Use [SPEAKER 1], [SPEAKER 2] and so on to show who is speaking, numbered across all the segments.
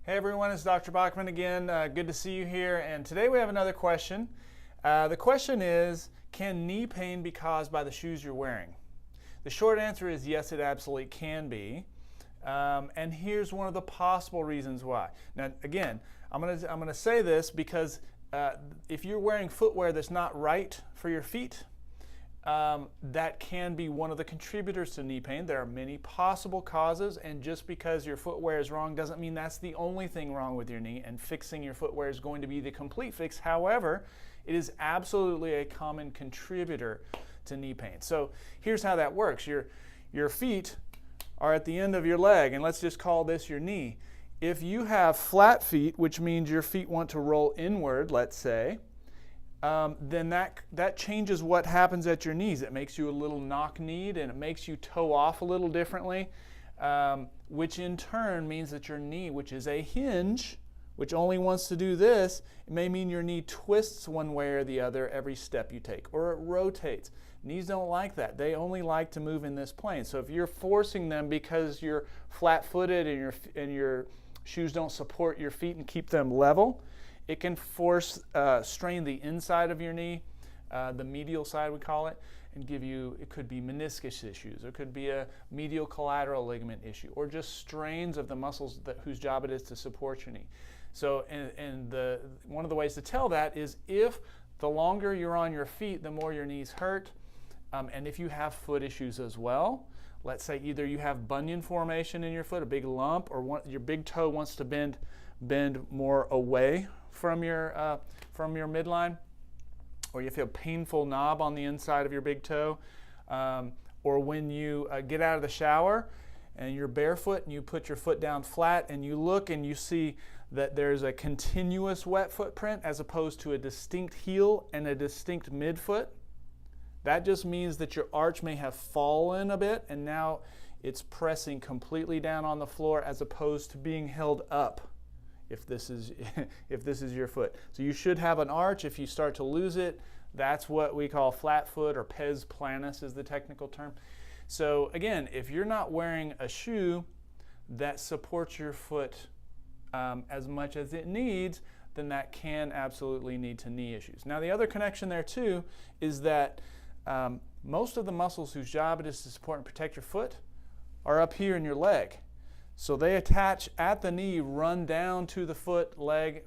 [SPEAKER 1] Hey everyone, it's Dr. Bockmann again. Good to see you here. And today we have another question. The question is, can knee pain be caused by the shoes you're wearing? The short answer is yes, it absolutely can be. And here's one of the possible reasons why. Now, again, I'm gonna say this because if you're wearing footwear that's not right for your feet, that can be one of the contributors to knee pain. There are many possible causes, and just because your footwear is wrong doesn't mean that's the only thing wrong with your knee, and fixing your footwear is going to be the complete fix. However, it is absolutely a common contributor to knee pain. So here's how that works. Your feet are at the end of your leg, and let's just call this your knee. If you have flat feet, which means your feet want to roll inward, let's say, then that changes what happens at your knees. It makes you a little knock-kneed, and it makes you toe off a little differently, which in turn means that your knee, which is a hinge, which only wants to do this, it may mean your knee twists one way or the other every step you take, or it rotates. Knees don't like that. They only like to move in this plane. So if you're forcing them because you're flat-footed and your shoes don't support your feet and keep them level, it can strain the inside of your knee, the medial side we call it, and it could be meniscus issues, it could be a medial collateral ligament issue, or just strains of the muscles whose job it is to support your knee. So, one of the ways to tell that is if the longer you're on your feet, the more your knees hurt, and if you have foot issues as well, let's say either you have bunion formation in your foot, a big lump, or your big toe wants to bend more away from your midline, or you feel a painful knob on the inside of your big toe, or when you get out of the shower and you're barefoot and you put your foot down flat and you look and you see that there's a continuous wet footprint as opposed to a distinct heel and a distinct midfoot, that just means that your arch may have fallen a bit and now it's pressing completely down on the floor as opposed to being held up. If this is your foot. So you should have an arch. If you start to lose it, that's what we call flat foot, or pes planus is the technical term. So again, if you're not wearing a shoe that supports your foot as much as it needs, then that can absolutely lead to knee issues. Now the other connection there too is that most of the muscles whose job it is to support and protect your foot are up here in your leg. So they attach at the knee, run down to the foot, knee,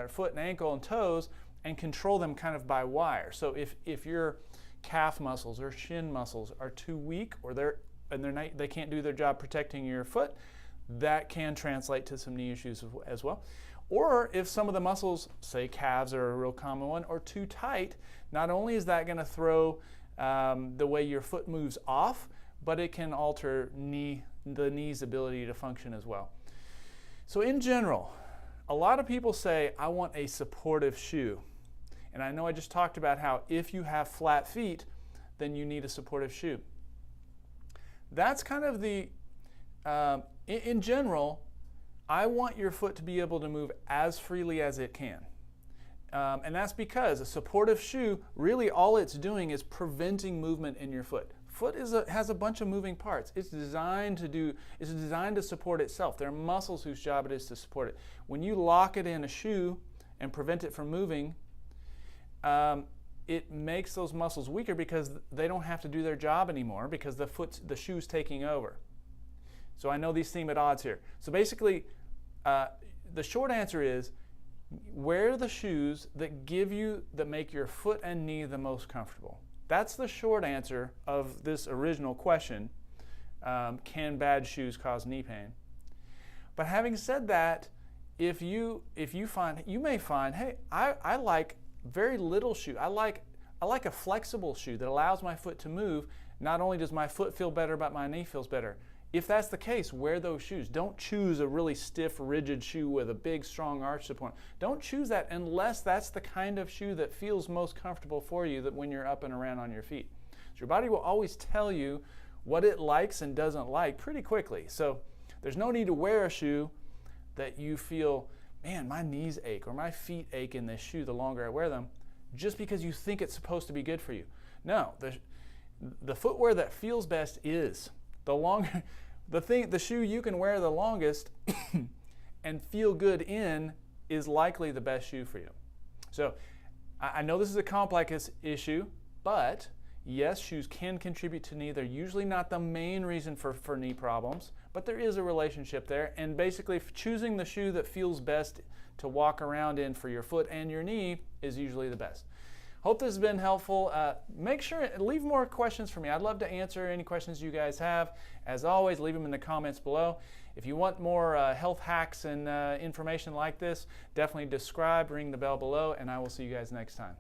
[SPEAKER 1] foot and ankle and toes, and control them kind of by wire. So if your calf muscles or shin muscles are too weak, or they can't do their job protecting your foot, that can translate to some knee issues as well. Or if some of the muscles, say calves are a real common one, are too tight, not only is that going to throw the way your foot moves off, but it can alter the knee's ability to function as well. So in general, a lot of people say, I want a supportive shoe. And I know I just talked about how if you have flat feet, then you need a supportive shoe. That's kind of in general, I want your foot to be able to move as freely as it can. And that's because a supportive shoe, really all it's doing is preventing movement in your foot. Foot has a bunch of moving parts. It's designed to support itself. There are muscles whose job it is to support it. When you lock it in a shoe and prevent it from moving, it makes those muscles weaker because they don't have to do their job anymore because the shoe's taking over. So I know these seem at odds here. So basically, the short answer is wear the shoes that make your foot and knee the most comfortable. That's the short answer of this original question, can bad shoes cause knee pain? But having said that, if you may find, hey, I like very little shoe. I like a flexible shoe that allows my foot to move. Not only does my foot feel better, but my knee feels better. If that's the case, wear those shoes. Don't choose a really stiff, rigid shoe with a big, strong arch support. Don't choose that unless that's the kind of shoe that feels most comfortable for you when you're up and around on your feet. So your body will always tell you what it likes and doesn't like pretty quickly. So there's no need to wear a shoe that you feel, man, my knees ache or my feet ache in this shoe the longer I wear them, just because you think it's supposed to be good for you. No, the footwear that feels best is the shoe you can wear the longest and feel good in is likely the best shoe for you. So I know this is a complex issue, but yes, shoes can contribute to knee. They're usually not the main reason for knee problems, but there is a relationship there. And basically, choosing the shoe that feels best to walk around in for your foot and your knee is usually the best. Hope this has been helpful. Make sure, leave more questions for me. I'd love to answer any questions you guys have. As always, leave them in the comments below. If you want more health hacks and information like this, definitely subscribe, ring the bell below, and I will see you guys next time.